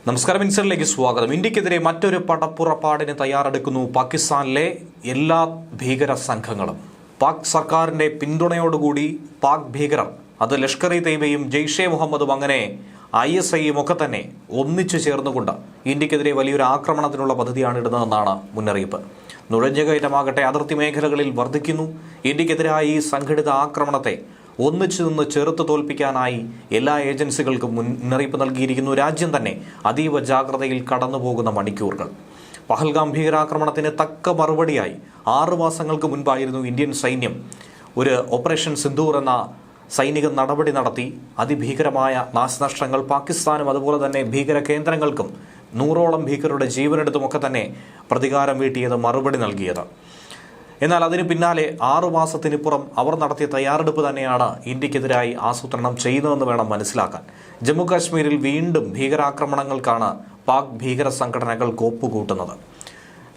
നമസ്കാരം, ഇൻസൈഡിലേക്ക് സ്വാഗതം. ഇന്ത്യക്കെതിരെ മറ്റൊരു പടപ്പുറപ്പാടിന് തയ്യാറെടുക്കുന്നു പാകിസ്ഥാനിലെ എല്ലാ ഭീകര സംഘങ്ങളും. പാക് സർക്കാരിന്റെ പിന്തുണയോടുകൂടി പാക് ഭീകരർ, അത് ലഷ്കർ ഇ തൈബയും ജെയ്ഷെ മുഹമ്മദും അങ്ങനെ ISIയും ഒക്കെ തന്നെ ഒന്നിച്ചു ചേർന്നുകൊണ്ട് ഇന്ത്യക്കെതിരെ വലിയൊരു ആക്രമണത്തിനുള്ള പദ്ധതിയാണ് ഇടുന്നതെന്നാണ് മുന്നറിയിപ്പ്. നുഴഞ്ഞുകയറ്റമാകട്ടെ അതിർത്തി മേഖലകളിൽ വർദ്ധിക്കുന്നു. ഇന്ത്യക്കെതിരായ ഈ സംഘടിത ആക്രമണത്തെ ഒന്നിച്ചു നിന്ന് ചെറുത്ത് തോൽപ്പിക്കാനായി എല്ലാ ഏജൻസികൾക്കും മുന്നറിയിപ്പ് നൽകിയിരിക്കുന്നു. രാജ്യം തന്നെ അതീവ ജാഗ്രതയിൽ കടന്നുപോകുന്ന മണിക്കൂറുകൾ. പഹൽഗാം ഭീകരാക്രമണത്തിന് തക്ക മറുപടിയായി 6 മാസങ്ങൾക്ക് മുൻപായിരുന്നു ഇന്ത്യൻ സൈന്യം ഒരു ഓപ്പറേഷൻ സിന്ദൂർ എന്ന സൈനിക നടപടി നടത്തി അതിഭീകരമായ നാശനഷ്ടങ്ങൾ പാകിസ്ഥാനും അതുപോലെ തന്നെ ഭീകര കേന്ദ്രങ്ങൾക്കും 100ഓളം ഭീകരരുടെ ജീവനെടുത്തുമൊക്കെ തന്നെ പ്രതികാരം വീട്ടിയത്, മറുപടി നൽകിയത്. എന്നാൽ അതിന് പിന്നാലെ 6 മാസത്തിനിപ്പുറം അവർ നടത്തിയ തയ്യാറെടുപ്പ് തന്നെയാണ് ഇന്ത്യക്കെതിരായി ആസൂത്രണം ചെയ്യുന്നതെന്ന് വേണം മനസ്സിലാക്കാൻ. ജമ്മു കാശ്മീരിൽ വീണ്ടും ഭീകരാക്രമണങ്ങൾക്കാണ് പാക് ഭീകര സംഘടനകൾ കോപ്പുകൂട്ടുന്നത്.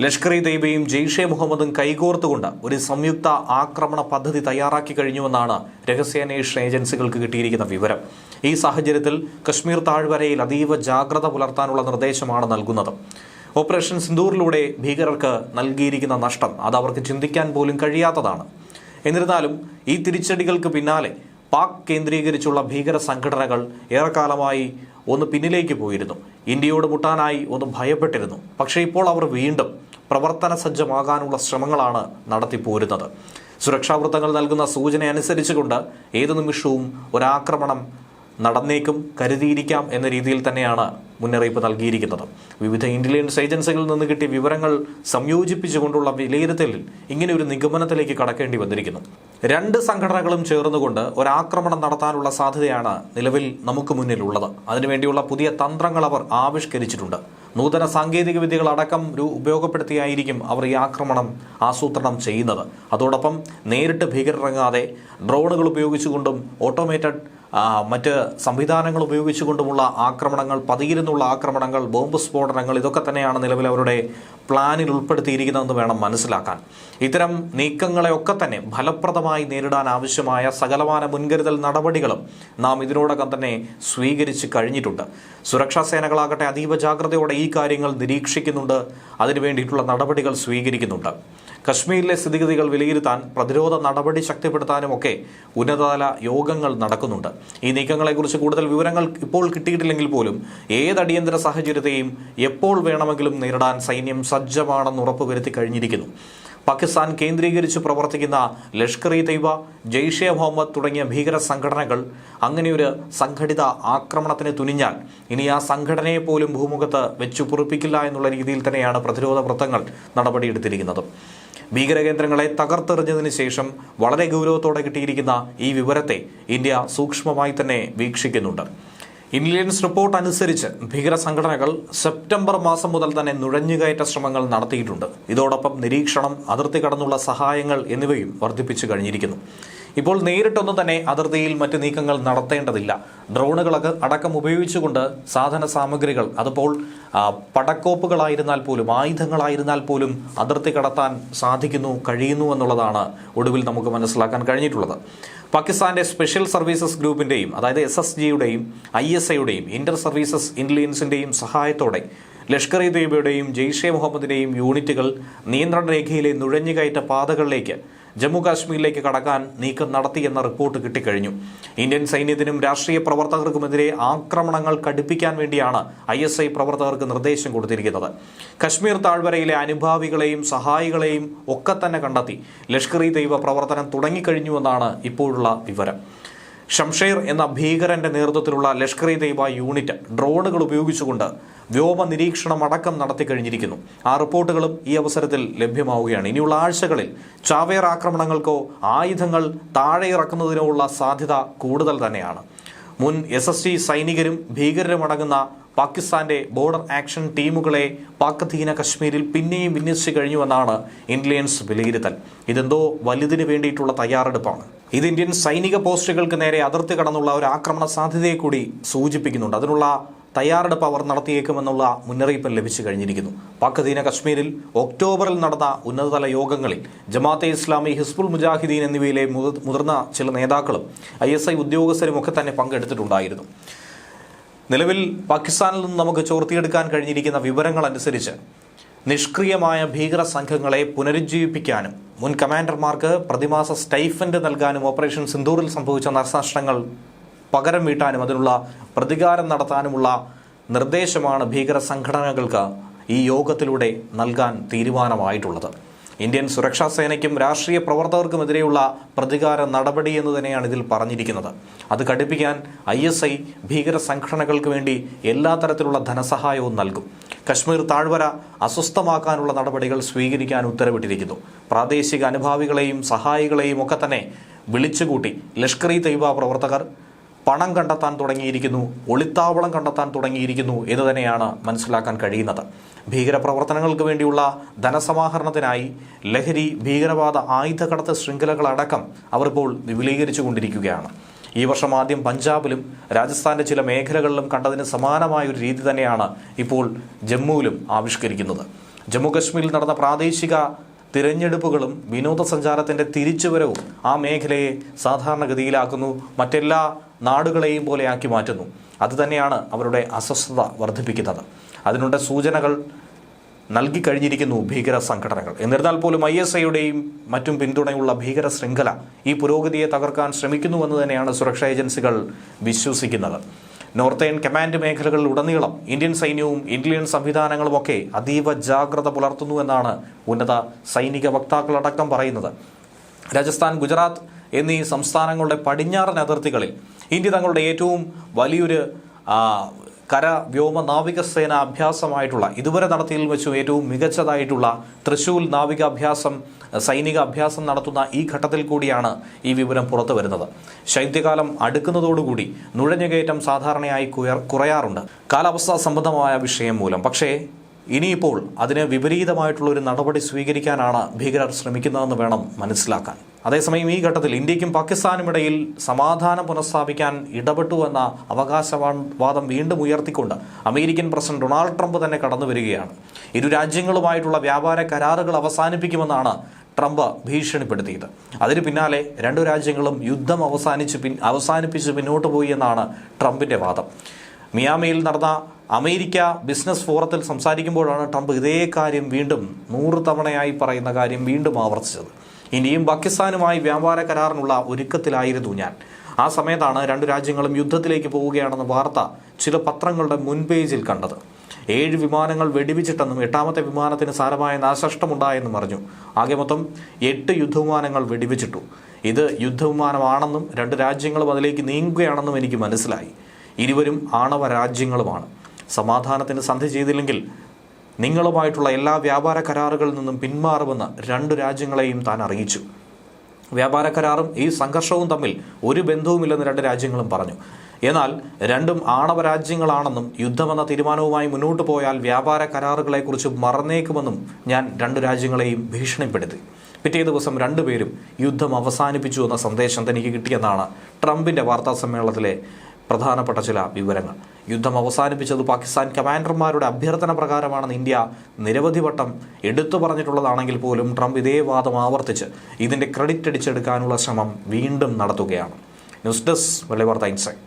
ലഷ്കർ ഇ തൈബയും ജെയ്ഷെ മുഹമ്മദും കൈകോർത്തുകൊണ്ട് ഒരു സംയുക്ത ആക്രമണ പദ്ധതി തയ്യാറാക്കി കഴിഞ്ഞുവെന്നാണ് രഹസ്യാന്വേഷണ ഏജൻസികൾക്ക് കിട്ടിയിരിക്കുന്ന വിവരം. ഈ സാഹചര്യത്തിൽ കശ്മീർ താഴ്വരയിൽ അതീവ ജാഗ്രത പുലർത്താനുള്ള നിർദ്ദേശമാണ് നൽകുന്നത്. ഓപ്പറേഷൻ സിന്ദൂറിലൂടെ ഭീകരർക്ക് നൽകിയിരിക്കുന്ന നഷ്ടം അത് അവർക്ക് ചിന്തിക്കാൻ പോലും കഴിയാത്തതാണ്. എന്നിരുന്നാലും ഈ തിരിച്ചടികൾക്ക് പിന്നാലെ പാക് കേന്ദ്രീകരിച്ചുള്ള ഭീകര സംഘടനകൾ ഏറെക്കാലമായി ഒന്ന് പിന്നിലേക്ക് പോയിരുന്നു. ഇന്ത്യയോട് മുട്ടാനായി ഒന്ന് ഭയപ്പെട്ടിരുന്നു. പക്ഷേ ഇപ്പോൾ അവർ വീണ്ടും പ്രവർത്തന സജ്ജമാകാനുള്ള ശ്രമങ്ങളാണ് നടത്തിപ്പോരുന്നത്. സുരക്ഷാ വൃത്തങ്ങൾ നൽകുന്ന സൂചന അനുസരിച്ചുകൊണ്ട് ഏതു നിമിഷവും ഒരാക്രമണം നടന്നേക്കും, കരുതിയിരിക്കാം എന്ന രീതിയിൽ തന്നെയാണ് മുന്നറിയിപ്പ് നൽകിയിരിക്കുന്നത്. വിവിധ ഇന്റലിജൻസ് ഏജൻസികളിൽ നിന്ന് കിട്ടിയ വിവരങ്ങൾ സംയോജിപ്പിച്ചുകൊണ്ടുള്ള വിലയിരുത്തലിൽ ഇങ്ങനെ ഒരു നിഗമനത്തിലേക്ക് കടക്കേണ്ടി വന്നിരിക്കുന്നു. 2 സംഘടനകളും ചേർന്നുകൊണ്ട് ഒരാക്രമണം നടത്താനുള്ള സാധ്യതയാണ് നിലവിൽ നമുക്ക് മുന്നിലുള്ളത്. അതിനുവേണ്ടിയുള്ള പുതിയ തന്ത്രങ്ങൾ അവർ ആവിഷ്കരിച്ചിട്ടുണ്ട്. നൂതന സാങ്കേതിക വിദ്യകൾ അടക്കം ഉപയോഗപ്പെടുത്തിയായിരിക്കും അവർ ഈ ആക്രമണം ആസൂത്രണം ചെയ്യുന്നത്. അതോടൊപ്പം നേരിട്ട് ഭീകരരിറങ്ങാതെ ഡ്രോണുകൾ ഉപയോഗിച്ചുകൊണ്ടും ഓട്ടോമേറ്റഡ് മറ്റ് സംവിധാനങ്ങൾ ഉപയോഗിച്ചുകൊണ്ടുമുള്ള ആക്രമണങ്ങൾ, പതിയിരുന്നുള്ള ആക്രമണങ്ങൾ, ബോംബ് സ്ഫോടനങ്ങൾ, ഇതൊക്കെ തന്നെയാണ് നിലവിൽ അവരുടെ പ്ലാനിൽ ഉൾപ്പെടുത്തിയിരിക്കുന്നതെന്ന് വേണം മനസ്സിലാക്കാൻ. ഇത്തരം നീക്കങ്ങളെയൊക്കെ തന്നെ ഫലപ്രദമായി നേരിടാൻ ആവശ്യമായ സകലമാന മുൻകരുതൽ നടപടികളും നാം ഇതിനോടകം തന്നെ സ്വീകരിച്ച് കഴിഞ്ഞിട്ടുണ്ട്. സുരക്ഷാ സേനകളാകട്ടെ അതീവ ജാഗ്രതയോടെ ഈ കാര്യങ്ങൾ നിരീക്ഷിക്കുന്നുണ്ട്, അതിനു വേണ്ടിയിട്ടുള്ള നടപടികൾ സ്വീകരിക്കുന്നുണ്ട്. കശ്മീരിലെ സ്ഥിതിഗതികൾ വിലയിരുത്താൻ, പ്രതിരോധ നടപടി ശക്തിപ്പെടുത്താനുമൊക്കെ ഉന്നതതല യോഗങ്ങൾ നടക്കുന്നുണ്ട്. ഈ നീക്കങ്ങളെക്കുറിച്ച് കൂടുതൽ വിവരങ്ങൾ ഇപ്പോൾ കിട്ടിയിട്ടില്ലെങ്കിൽ പോലും ഏത് അടിയന്തര സാഹചര്യത്തെയും എപ്പോൾ വേണമെങ്കിലും നേരിടാൻ സൈന്യം സജ്ജമാണെന്ന് ഉറപ്പുവരുത്തി കഴിഞ്ഞിരിക്കുന്നു. പാകിസ്ഥാൻ കേന്ദ്രീകരിച്ച് പ്രവർത്തിക്കുന്ന ലഷ്കർ ഇ തൈബ, ജെയ്ഷെ മുഹമ്മദ് തുടങ്ങിയ ഭീകര സംഘടനകൾ അങ്ങനെയൊരു സംഘടിത ആക്രമണത്തിന് തുനിഞ്ഞാൽ ഇനി ആ സംഘടനയെ പോലും ഭൂമുഖത്ത് വെച്ചു പൊറുപ്പിക്കില്ല എന്നുള്ള രീതിയിൽ തന്നെയാണ് പ്രതിരോധ വൃത്തങ്ങൾ നടപടിയെടുത്തിരിക്കുന്നത്. ഭീകരകേന്ദ്രങ്ങളെ തകർത്തെറിഞ്ഞതിന് ശേഷം വളരെ ഗൗരവത്തോടെ കിട്ടിയിരിക്കുന്ന ഈ വിവരത്തെ ഇന്ത്യ സൂക്ഷ്മമായി തന്നെ വീക്ഷിക്കുന്നുണ്ട്. ഇന്റലിജൻസ് റിപ്പോർട്ട് അനുസരിച്ച് ഭീകര സംഘടനകൾ സെപ്റ്റംബർ മാസം മുതൽ തന്നെ നുഴഞ്ഞുകയറ്റ ശ്രമങ്ങൾ നടത്തിയിട്ടുണ്ട്. ഇതോടൊപ്പം നിരീക്ഷണം, അതിർത്തി കടന്നുള്ള സഹായങ്ങൾ എന്നിവയും വർദ്ധിപ്പിച്ചു കഴിഞ്ഞിരിക്കുന്നു. ഇപ്പോൾ നേരിട്ടൊന്നും തന്നെ അതിർത്തിയിൽ മറ്റ് നീക്കങ്ങൾ നടത്തേണ്ടതില്ല. ഡ്രോണുകളൊക്കെ അടക്കം ഉപയോഗിച്ചുകൊണ്ട് സാധന സാമഗ്രികൾ, അതിപ്പോൾ പടക്കോപ്പുകളായിരുന്നാൽ പോലും ആയുധങ്ങളായിരുന്നാൽ പോലും അതിർത്തി കടത്താൻ കഴിയുന്നു എന്നുള്ളതാണ് ഒടുവിൽ നമുക്ക് മനസ്സിലാക്കാൻ കഴിഞ്ഞിട്ടുള്ളത്. പാകിസ്ഥാന്റെ സ്പെഷ്യൽ സർവീസസ് ഗ്രൂപ്പിന്റെയും അതായത് SSGയുടെയും ISIയുടെയും ഇന്റർ സർവീസസ് ഇന്റലിജൻസിന്റെയും സഹായത്തോടെ ലഷ്കർ ഇ തൈബയുടെയും ജെയ്ഷെ മുഹമ്മദിന്റെയും യൂണിറ്റുകൾ നിയന്ത്രണ രേഖയിലെ നുഴഞ്ഞുകയറ്റ പാതകളിലേക്ക് ജമ്മു കാശ്മീരിലേക്ക് കടക്കാൻ നീക്കം നടത്തിയെന്ന റിപ്പോർട്ട് കിട്ടിക്കഴിഞ്ഞു. ഇന്ത്യൻ സൈന്യത്തിനും രാഷ്ട്രീയ പ്രവർത്തകർക്കുമെതിരെ ആക്രമണങ്ങൾ കടുപ്പിക്കാൻ വേണ്ടിയാണ് ISI പ്രവർത്തകർക്ക് നിർദ്ദേശം കൊടുത്തിരിക്കുന്നത്. കശ്മീർ താഴ്വരയിലെ അനുഭാവികളെയും സഹായികളെയും ഒക്കെ തന്നെ കണ്ടെത്തി ലഷ്കർ ഇ തൈബ പ്രവർത്തനം തുടങ്ങിക്കഴിഞ്ഞുവെന്നാണ് ഇപ്പോഴുള്ള വിവരം. ഷംഷേർ എന്ന ഭീകരന്റെ നേതൃത്വത്തിലുള്ള ലഷ്കർ ഇ തൈബ യൂണിറ്റ് ഡ്രോണുകൾ ഉപയോഗിച്ചുകൊണ്ട് വ്യോമ നിരീക്ഷണം അടക്കം നടത്തിക്കഴിഞ്ഞിരിക്കുന്നു. ആ റിപ്പോർട്ടുകളും ഈ അവസരത്തിൽ ലഭ്യമാവുകയാണ്. ഇനിയുള്ള ആഴ്ചകളിൽ ചാവേർ ആക്രമണങ്ങൾക്കോ ആയുധങ്ങൾ താഴെ ഇറക്കുന്നതിനോ ഉള്ള സാധ്യത കൂടുതൽ തന്നെയാണ്. മുൻ SSG സൈനികരും ഭീകരരും അടങ്ങുന്ന പാകിസ്ഥാന്റെ ബോർഡർ ആക്ഷൻ ടീമുകളെ പാക് അധീന കശ്മീരിൽ പിന്നെയും വിന്യസിച്ചു കഴിഞ്ഞുവെന്നാണ് ഇന്റലിജൻസ് വിലയിരുത്തൽ. ഇതെന്തോ വലുതിന് വേണ്ടിയിട്ടുള്ള തയ്യാറെടുപ്പാണ്. ഇത് ഇന്ത്യൻ സൈനിക പോസ്റ്റുകൾക്ക് നേരെ അതിർത്തി കടന്നുള്ള ഒരു ആക്രമണ സാധ്യതയെ കൂടി സൂചിപ്പിക്കുന്നുണ്ട്. അതിനുള്ള തയ്യാറെടുപ്പ് അവർ നടത്തിയേക്കുമെന്നുള്ള മുന്നറിയിപ്പ് ലഭിച്ചു കഴിഞ്ഞിരിക്കുന്നു. പാക് അധീന കശ്മീരിൽ ഒക്ടോബറിൽ നടന്ന ഉന്നതതല യോഗങ്ങളിൽ ജമാഅത്തെ ഇസ്ലാമി, ഹിസ്ബുൾ മുജാഹിദീൻ എന്നിവയിലെ മുതിർന്ന ചില നേതാക്കളും ISI ഉദ്യോഗസ്ഥരും ഒക്കെ തന്നെ പങ്കെടുത്തിട്ടുണ്ടായിരുന്നു. നിലവിൽ പാകിസ്ഥാനിൽ നിന്ന് നമുക്ക് ചോർത്തിയെടുക്കാൻ കഴിഞ്ഞിരിക്കുന്ന വിവരങ്ങൾ അനുസരിച്ച് നിഷ്ക്രിയമായ ഭീകര സംഘങ്ങളെ പുനരുജ്ജീവിപ്പിക്കാനും മുൻ കമാൻഡർമാർക്ക് പ്രതിമാസ സ്റ്റൈഫൻഡ് നൽകാനും ഓപ്പറേഷൻ സിന്ദൂറിൽ സംഭവിച്ച നാശനഷ്ടങ്ങൾ പകരം വീട്ടാനും അതിനുള്ള പ്രതികാരം നടത്താനുമുള്ള നിർദ്ദേശമാണ് ഭീകര സംഘടനകൾക്ക് ഈ യോഗത്തിലൂടെ നൽകാൻ തീരുമാനമായിട്ടുള്ളത്. ഇന്ത്യൻ സുരക്ഷാ സേനയ്ക്കും രാഷ്ട്രീയ പ്രവർത്തകർക്കുമെതിരെയുള്ള പ്രതികാര നടപടി എന്ന് തന്നെയാണ് ഇതിൽ പറഞ്ഞിരിക്കുന്നത്. അത് കടുപ്പിക്കാൻ ISI ഭീകര സംഘടനകൾക്ക് വേണ്ടി എല്ലാ തരത്തിലുള്ള ധനസഹായവും നൽകും. കശ്മീർ താഴ്വര അസ്വസ്ഥമാക്കാനുള്ള നടപടികൾ സ്വീകരിക്കാൻ ഉത്തരവിട്ടിരിക്കുന്നു. പ്രാദേശിക അനുഭാവികളെയും സഹായികളെയും ഒക്കെ തന്നെ വിളിച്ചുകൂട്ടി ലഷ്കർ-ഇ-തയ്യിബ പ്രവർത്തകർ പണം കണ്ടെത്താൻ തുടങ്ങിയിരിക്കുന്നു, ഒളിത്താവളം കണ്ടെത്താൻ തുടങ്ങിയിരിക്കുന്നു എന്ന് തന്നെയാണ് മനസ്സിലാക്കാൻ കഴിയുന്നത്. ഭീകരപ്രവർത്തനങ്ങൾക്ക് വേണ്ടിയുള്ള ധനസമാഹരണത്തിനായി ലഹരി, ഭീകരവാദ, ആയുധക്കടത്ത് ശൃംഖലകളടക്കം അവർ ഇപ്പോൾ വിപുലീകരിച്ചു കൊണ്ടിരിക്കുകയാണ്. ഈ വർഷം ആദ്യം പഞ്ചാബിലും രാജസ്ഥാന്റെ ചില മേഖലകളിലും കണ്ടതിന് സമാനമായ ഒരു രീതി തന്നെയാണ് ഇപ്പോൾ ജമ്മുവിലും ആവിഷ്കരിക്കുന്നത്. ജമ്മു കശ്മീരിൽ നടന്ന പ്രാദേശിക തിരഞ്ഞെടുപ്പുകളും വിനോദസഞ്ചാരത്തിന്റെ തിരിച്ചുവരവും ആ മേഖലയെ സാധാരണഗതിയിലാക്കുന്നു, മറ്റെല്ലാ നാടുകളെയും പോലെയാക്കി മാറ്റുന്നു. അതുതന്നെയാണ് അവരുടെ അസ്വസ്ഥത വർദ്ധിപ്പിക്കുന്നത്. അതിനുള്ള സൂചനകൾ നൽകിക്കഴിഞ്ഞിരിക്കുന്നു ഭീകര സംഘടനകൾ. എന്നിരുന്നാൽ പോലും ISIയുടെയും മറ്റും പിന്തുണയുള്ള ഭീകര ശൃംഖല ഈ പുരോഗതിയെ തകർക്കാൻ ശ്രമിക്കുന്നുവെന്ന് തന്നെയാണ് സുരക്ഷാ ഏജൻസികൾ വിശ്വസിക്കുന്നത്. നോർത്തേൺ കമാൻഡ് മേഖലകളിൽ ഉടനീളം ഇന്ത്യൻ സൈന്യവും ഇന്ത്യൻ സംവിധാനങ്ങളുമൊക്കെ അതീവ ജാഗ്രത പുലർത്തുന്നുവെന്നാണ് ഉന്നത സൈനിക വക്താക്കളടക്കം പറയുന്നത്. രാജസ്ഥാൻ, ഗുജറാത്ത് എന്നീ സംസ്ഥാനങ്ങളുടെ പടിഞ്ഞാറൻ അതിർത്തികളിൽ ഇന്ത്യ തങ്ങളുടെ ഏറ്റവും വലിയൊരു കര, വ്യോമ, നാവികസേന അഭ്യാസമായിട്ടുള്ള ഇതുവരെ നടത്തിയതിൽ വെച്ചും ഏറ്റവും മികച്ചതായിട്ടുള്ള തൃശൂൽ സൈനിക അഭ്യാസം നടത്തുന്ന ഈ ഘട്ടത്തിൽ കൂടിയാണ് ഈ വിവരം പുറത്തു വരുന്നത്. ശൈത്യകാലം അടുക്കുന്നതോടുകൂടി നുഴഞ്ഞുകയറ്റം സാധാരണയായി കുറയാറുണ്ട് കാലാവസ്ഥാ സംബന്ധമായ വിഷയം മൂലം. പക്ഷേ ഇനിയിപ്പോൾ അതിന് വിപരീതമായിട്ടുള്ളൊരു നടപടി സ്വീകരിക്കാനാണ് ഭീകരർ ശ്രമിക്കുന്നതെന്ന് വേണം മനസ്സിലാക്കാൻ. അതേസമയം ഈ ഘട്ടത്തിൽ ഇന്ത്യക്കും പാകിസ്ഥാനുമിടയിൽ സമാധാനം പുനഃസ്ഥാപിക്കാൻ ഇടപെട്ടുവെന്ന അവകാശവാദം വീണ്ടും ഉയർത്തിക്കൊണ്ട് അമേരിക്കൻ പ്രസിഡന്റ് ഡൊണാൾഡ് ട്രംപ് തന്നെ കടന്നു വരികയാണ്. ഇരു രാജ്യങ്ങളുമായിട്ടുള്ള വ്യാപാര കരാറുകൾ അവസാനിപ്പിക്കുമെന്നാണ് ട്രംപ് ഭീഷണിപ്പെടുത്തിയത്. അതിന് പിന്നാലെ രണ്ടു രാജ്യങ്ങളും യുദ്ധം അവസാനിപ്പിച്ച് മുന്നോട്ട് പോയി എന്നാണ് ട്രംപിന്റെ വാദം. മിയാമിയിൽ നടന്ന അമേരിക്ക ബിസിനസ് ഫോറത്തിൽ സംസാരിക്കുമ്പോഴാണ് ട്രംപ് ഇതേ കാര്യം വീണ്ടും 100 തവണയായി പറയുന്ന കാര്യം വീണ്ടും ആവർത്തിച്ചത്. ഇന്ത്യയും പാകിസ്ഥാനുമായി വ്യാപാര കരാറിനുള്ള ഒരുക്കത്തിലായിരുന്നു ഞാൻ. ആ സമയത്താണ് രണ്ടു രാജ്യങ്ങളും യുദ്ധത്തിലേക്ക് പോവുകയാണെന്ന വാർത്ത ചില പത്രങ്ങളുടെ മുൻപേജിൽ കണ്ടത്. 7 വിമാനങ്ങൾ വെടിവെച്ചിട്ടെന്നും 8ാമത്തെ വിമാനത്തിന് സാരമായ നാശനഷ്ടമുണ്ടായെന്നും അറിഞ്ഞു. ആകെ മൊത്തം 8 യുദ്ധവിമാനങ്ങൾ വെടിവെച്ചിട്ടു. ഇത് യുദ്ധവിമാനമാണെന്നും രണ്ടു രാജ്യങ്ങളും അതിലേക്ക് നീങ്ങുകയാണെന്നും എനിക്ക് മനസ്സിലായി. ഇരുവരും ആണവ രാജ്യങ്ങളുമാണ്. സമാധാനത്തിന് സന്ധി ചെയ്തില്ലെങ്കിൽ നിങ്ങളുമായിട്ടുള്ള എല്ലാ വ്യാപാര കരാറുകളിൽ നിന്നും പിന്മാറുമെന്ന് രണ്ടു രാജ്യങ്ങളെയും താൻ അറിയിച്ചു. വ്യാപാര കരാറും ഈ സംഘർഷവും തമ്മിൽ ഒരു ബന്ധവുമില്ലെന്ന് രണ്ട് രാജ്യങ്ങളും പറഞ്ഞു. എന്നാൽ രണ്ടും ആണവ രാജ്യങ്ങളാണെന്നും യുദ്ധമെന്ന തീരുമാനവുമായി മുന്നോട്ട് പോയാൽ വ്യാപാര കരാറുകളെക്കുറിച്ച് മറന്നേക്കുമെന്നും ഞാൻ രണ്ടു രാജ്യങ്ങളെയും ഭീഷണിപ്പെടുത്തി. പിറ്റേ ദിവസം രണ്ടുപേരും യുദ്ധം അവസാനിപ്പിച്ചു എന്ന സന്ദേശം തനിക്ക് കിട്ടിയെന്നാണ് ട്രംപിന്റെ വാർത്താ സമ്മേളനത്തിലെ പ്രധാനപ്പെട്ട ചില വിവരങ്ങൾ. യുദ്ധം അവസാനിപ്പിച്ചത് പാകിസ്ഥാൻ കമാൻഡർമാരുടെ അഭ്യർത്ഥന പ്രകാരമാണെന്ന് ഇന്ത്യ നിരവധി വട്ടം എടുത്തു പറഞ്ഞിട്ടുള്ളതാണെങ്കിൽ പോലും ട്രംപ് ഇതേ വാദം ആവർത്തിച്ച് ഇതിന്റെ ക്രെഡിറ്റ് അടിച്ചെടുക്കാനുള്ള ശ്രമം വീണ്ടും നടത്തുകയാണ്. ന്യൂസ് ഡെസ്ക്, മലയാളി വാർത്ത ഇൻസൈറ്റ്.